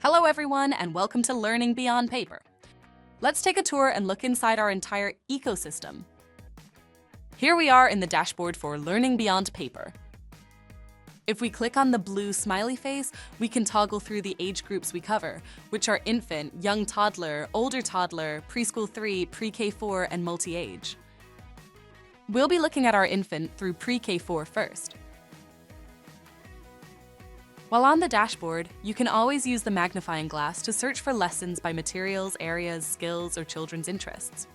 Hello everyone, and welcome to Learning Beyond Paper. Let's take a tour and look inside our entire ecosystem. Here we are in the dashboard for Learning Beyond Paper. If we click on the blue smiley face, we can toggle through the age groups we cover, which are infant, young toddler, older toddler, preschool 3, pre-K 4, and multi-age. We'll be looking at our infant through pre-K 4 first. While on the dashboard, you can always use the magnifying glass to search for lessons by materials, areas, skills, or children's interests.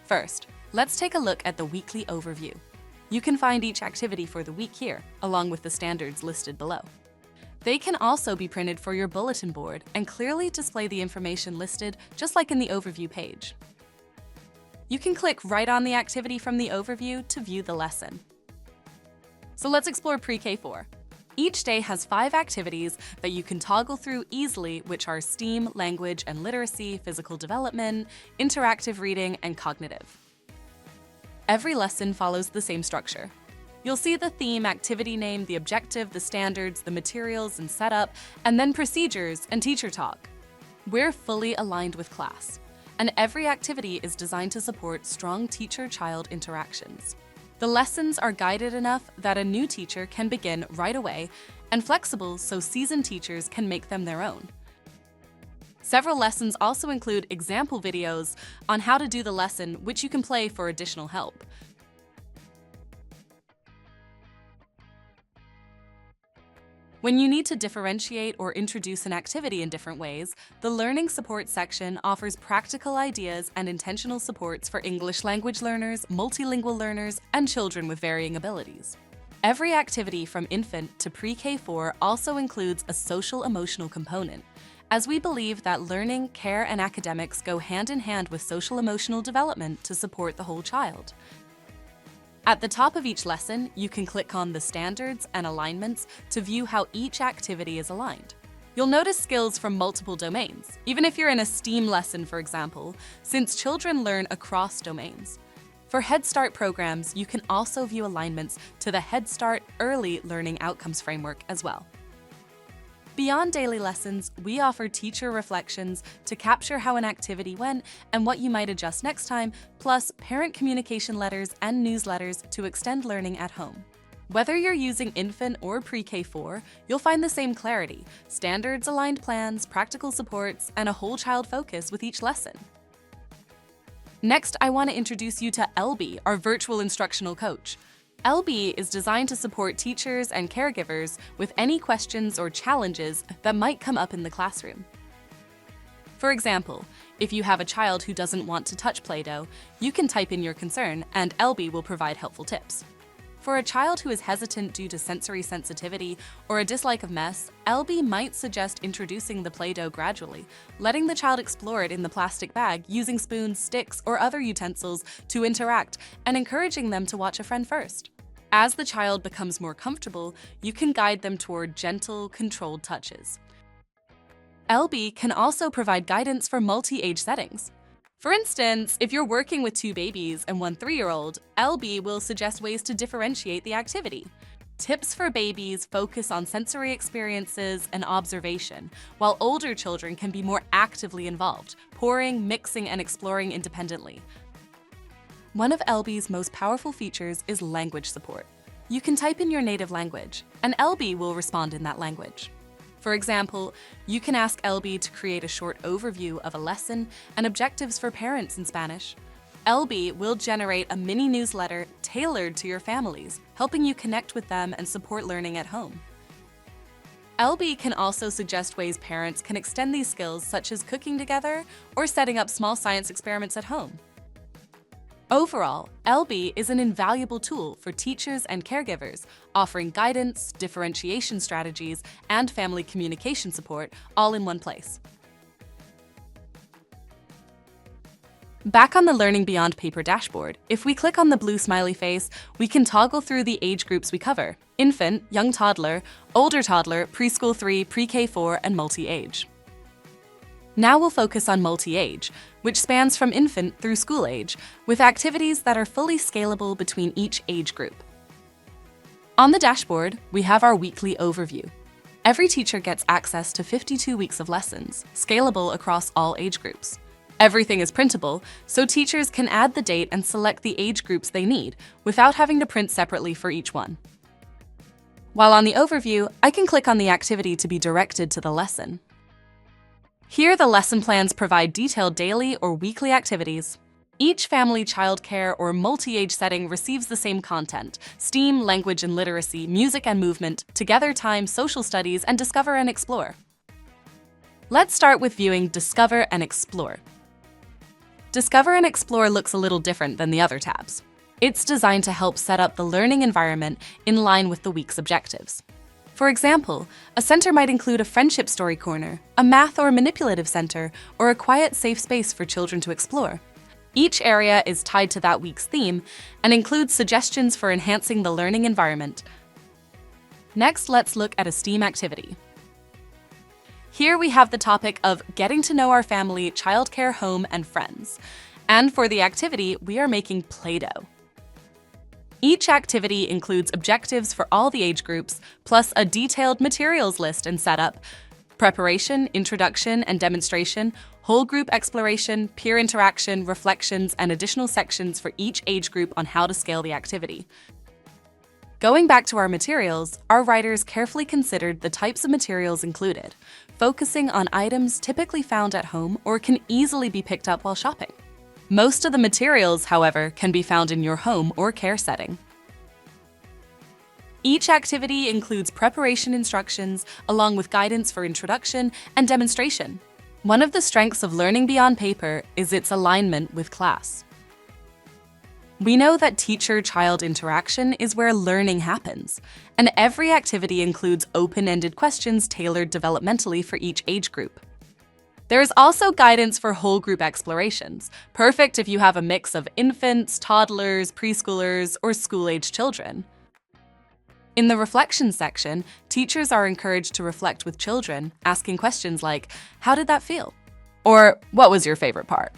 First, let's take a look at the weekly overview. You can find each activity for the week here, along with the standards listed below. They can also be printed for your bulletin board and clearly display the information listed, just like in the overview page. You can click right on the activity from the overview to view the lesson. So let's explore pre-K 4. Each day has 5 activities that you can toggle through easily, which are STEAM, language and literacy, physical development, interactive reading, and cognitive. Every lesson follows the same structure. You'll see the theme, activity name, the objective, the standards, the materials and setup, and then procedures and teacher talk. We're fully aligned with class, and every activity is designed to support strong teacher-child interactions. The lessons are guided enough that a new teacher can begin right away and flexible so seasoned teachers can make them their own. Several lessons also include example videos on how to do the lesson, which you can play for additional help. When you need to differentiate or introduce an activity in different ways, the Learning Support section offers practical ideas and intentional supports for English language learners, multilingual learners, and children with varying abilities. Every activity from infant to pre-K 4 also includes a social-emotional component, as we believe that learning, care, and academics go hand in hand with social-emotional development to support the whole child. At the top of each lesson, you can click on the standards and alignments to view how each activity is aligned. You'll notice skills from multiple domains, even if you're in a STEAM lesson, for example, since children learn across domains. For Head Start programs, you can also view alignments to the Head Start Early Learning Outcomes framework as well. Beyond daily lessons, we offer teacher reflections to capture how an activity went and what you might adjust next time, plus parent communication letters and newsletters to extend learning at home. Whether you're using infant or pre-K 4, you'll find the same clarity, standards-aligned plans, practical supports, and a whole child focus with each lesson. Next, I want to introduce you to LB, our virtual instructional coach. LB is designed to support teachers and caregivers with any questions or challenges that might come up in the classroom. For example, if you have a child who doesn't want to touch Play-Doh, you can type in your concern and LB will provide helpful tips. For a child who is hesitant due to sensory sensitivity or a dislike of mess, LB might suggest introducing the Play-Doh gradually, letting the child explore it in the plastic bag using spoons, sticks, or other utensils to interact and encouraging them to watch a friend first. As the child becomes more comfortable, you can guide them toward gentle, controlled touches. LB can also provide guidance for multi-age settings. For instance, if you're working with 2 babies and 1 3-year-old, LB will suggest ways to differentiate the activity. Tips for babies focus on sensory experiences and observation, while older children can be more actively involved, pouring, mixing, and exploring independently. One of LB's most powerful features is language support. You can type in your native language, and LB will respond in that language. For example, you can ask LB to create a short overview of a lesson and objectives for parents in Spanish. LB will generate a mini newsletter tailored to your families, helping you connect with them and support learning at home. LB can also suggest ways parents can extend these skills, such as cooking together or setting up small science experiments at home. Overall, LB is an invaluable tool for teachers and caregivers, offering guidance, differentiation strategies, and family communication support all in one place. Back on the Learning Beyond Paper dashboard, if we click on the blue smiley face, we can toggle through the age groups we cover: infant, young toddler, older toddler, preschool 3, pre-K 4, and multi-age. Now we'll focus on multi-age, which spans from infant through school age, with activities that are fully scalable between each age group. On the dashboard, we have our weekly overview. Every teacher gets access to 52 weeks of lessons, scalable across all age groups. Everything is printable, so teachers can add the date and select the age groups they need without having to print separately for each one. While on the overview, I can click on the activity to be directed to the lesson. Here, the lesson plans provide detailed daily or weekly activities. Each family, childcare, or multi-age setting receives the same content: STEAM, language and literacy, music and movement, together time, social studies, and discover and explore. Let's start with viewing Discover and Explore. Discover and Explore looks a little different than the other tabs. It's designed to help set up the learning environment in line with the week's objectives. For example, a center might include a friendship story corner, a math or manipulative center, or a quiet, safe space for children to explore. Each area is tied to that week's theme and includes suggestions for enhancing the learning environment. Next, let's look at a STEAM activity. Here we have the topic of getting to know our family, childcare, home, and friends. And for the activity, we are making Play-Doh. Each activity includes objectives for all the age groups, plus a detailed materials list and setup: preparation, introduction and demonstration, whole group exploration, peer interaction, reflections, and additional sections for each age group on how to scale the activity. Going back to our materials, our writers carefully considered the types of materials included, focusing on items typically found at home or can easily be picked up while shopping. Most of the materials, however, can be found in your home or care setting. Each activity includes preparation instructions along with guidance for introduction and demonstration. One of the strengths of learning beyond paper is its alignment with class. We know that teacher-child interaction is where learning happens, and every activity includes open-ended questions tailored developmentally for each age group. There is also guidance for whole group explorations, perfect if you have a mix of infants, toddlers, preschoolers, or school-age children. In the reflection section, teachers are encouraged to reflect with children, asking questions like, "How did that feel?" Or, "What was your favorite part?"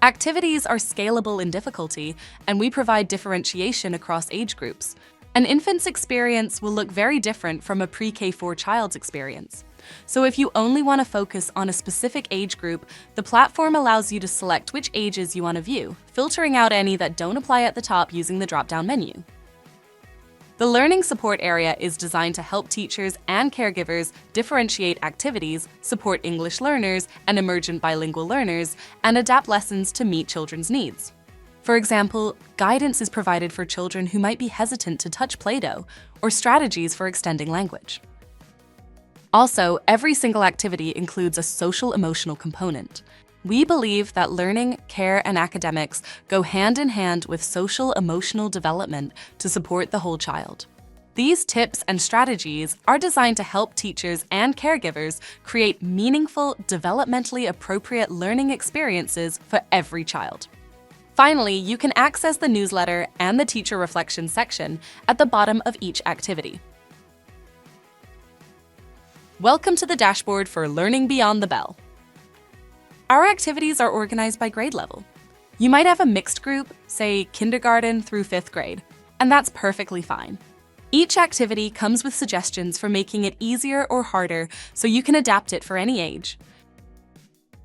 Activities are scalable in difficulty, and we provide differentiation across age groups. An infant's experience will look very different from a pre-K4 child's experience. So if you only want to focus on a specific age group, the platform allows you to select which ages you want to view, filtering out any that don't apply at the top using the drop-down menu. The Learning Support area is designed to help teachers and caregivers differentiate activities, support English learners and emergent bilingual learners, and adapt lessons to meet children's needs. For example, guidance is provided for children who might be hesitant to touch Play-Doh, or strategies for extending language. Also, every single activity includes a social-emotional component. We believe that learning, care, and academics go hand in hand with social-emotional development to support the whole child. These tips and strategies are designed to help teachers and caregivers create meaningful, developmentally appropriate learning experiences for every child. Finally, you can access the newsletter and the teacher reflection section at the bottom of each activity. Welcome to the dashboard for Learning Beyond the Bell. Our activities are organized by grade level. You might have a mixed group, say kindergarten through 5th grade, and that's perfectly fine. Each activity comes with suggestions for making it easier or harder, so you can adapt it for any age.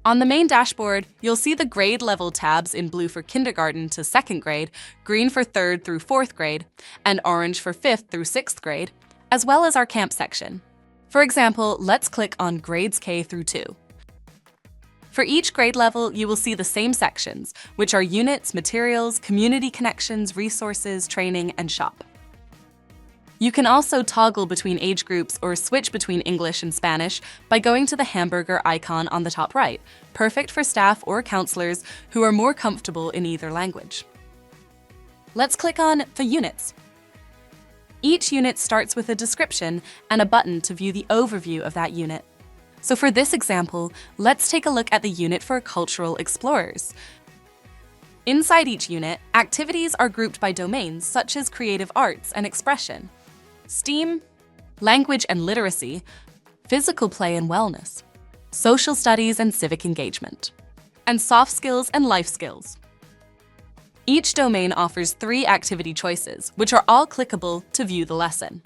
On the main dashboard, you'll see the grade level tabs in blue for kindergarten to 2nd grade, green for 3rd through 4th grade, and orange for 5th through 6th grade, as well as our camp section. For example, let's click on grades K through 2. For each grade level, you will see the same sections, which are units, materials, community connections, resources, training, and shop. You can also toggle between age groups or switch between English and Spanish by going to the hamburger icon on the top right, perfect for staff or counselors who are more comfortable in either language. Let's click on the units. Each unit starts with a description and a button to view the overview of that unit. So for this example, let's take a look at the unit for Cultural Explorers. Inside each unit, activities are grouped by domains such as creative arts and expression, STEAM, language and literacy, physical play and wellness, social studies and civic engagement, and soft skills and life skills. Each domain offers 3 activity choices, which are all clickable to view the lesson.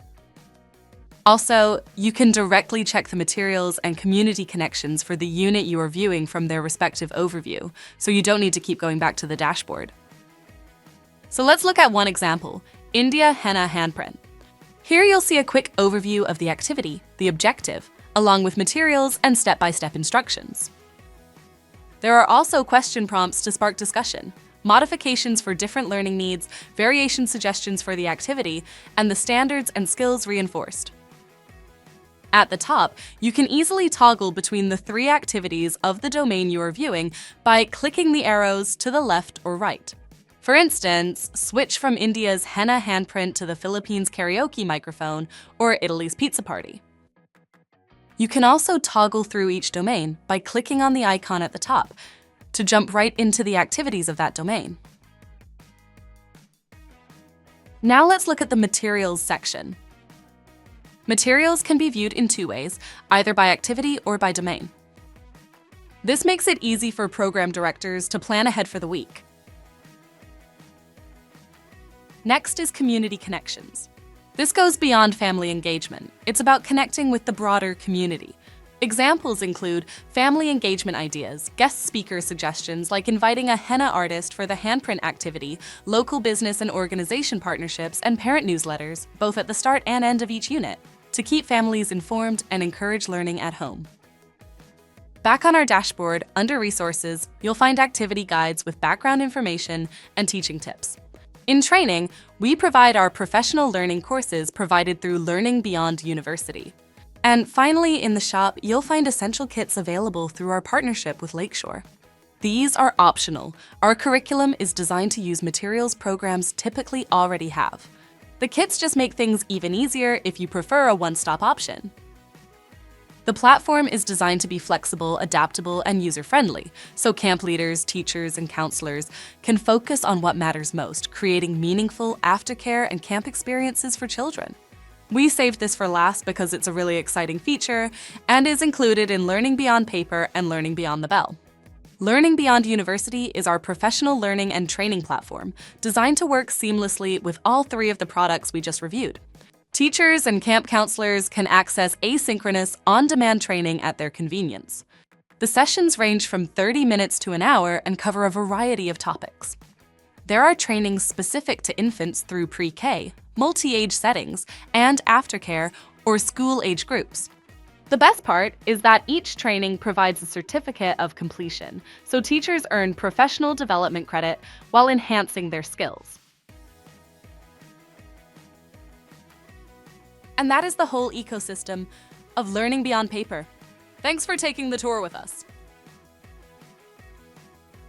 Also, you can directly check the materials and community connections for the unit you are viewing from their respective overview, so you don't need to keep going back to the dashboard. So let's look at one example, India Henna Handprint. Here you'll see a quick overview of the activity, the objective, along with materials and step-by-step instructions. There are also question prompts to spark discussion, modifications for different learning needs, variation suggestions for the activity, and the standards and skills reinforced. At the top, you can easily toggle between the 3 activities of the domain you are viewing by clicking the arrows to the left or right. For instance, switch from India's henna handprint to the Philippines karaoke microphone or Italy's pizza party. You can also toggle through each domain by clicking on the icon at the top to jump right into the activities of that domain. Now let's look at the materials section. Materials can be viewed in 2 ways, either by activity or by domain. This makes it easy for program directors to plan ahead for the week. Next is community connections. This goes beyond family engagement. It's about connecting with the broader community. Examples include family engagement ideas, guest speaker suggestions like inviting a henna artist for the handprint activity, local business and organization partnerships, and parent newsletters, both at the start and end of each unit, to keep families informed and encourage learning at home. Back on our dashboard, under Resources, you'll find activity guides with background information and teaching tips. In training, we provide our professional learning courses provided through Learning Beyond University. And finally, in the shop, you'll find essential kits available through our partnership with Lakeshore. These are optional. Our curriculum is designed to use materials programs typically already have. The kits just make things even easier if you prefer a one-stop option. The platform is designed to be flexible, adaptable, and user-friendly, so camp leaders, teachers, and counselors can focus on what matters most, creating meaningful aftercare and camp experiences for children. We saved this for last because it's a really exciting feature and is included in Learning Beyond Paper and Learning Beyond the Bell. Learning Beyond University is our professional learning and training platform designed to work seamlessly with all 3 of the products we just reviewed. Teachers and camp counselors can access asynchronous, on-demand training at their convenience. The sessions range from 30 minutes to an hour and cover a variety of topics. There are trainings specific to infants through pre-K, multi-age settings, and aftercare or school-age groups. The best part is that each training provides a certificate of completion, so teachers earn professional development credit while enhancing their skills. And that is the whole ecosystem of Learning Beyond Paper. Thanks for taking the tour with us.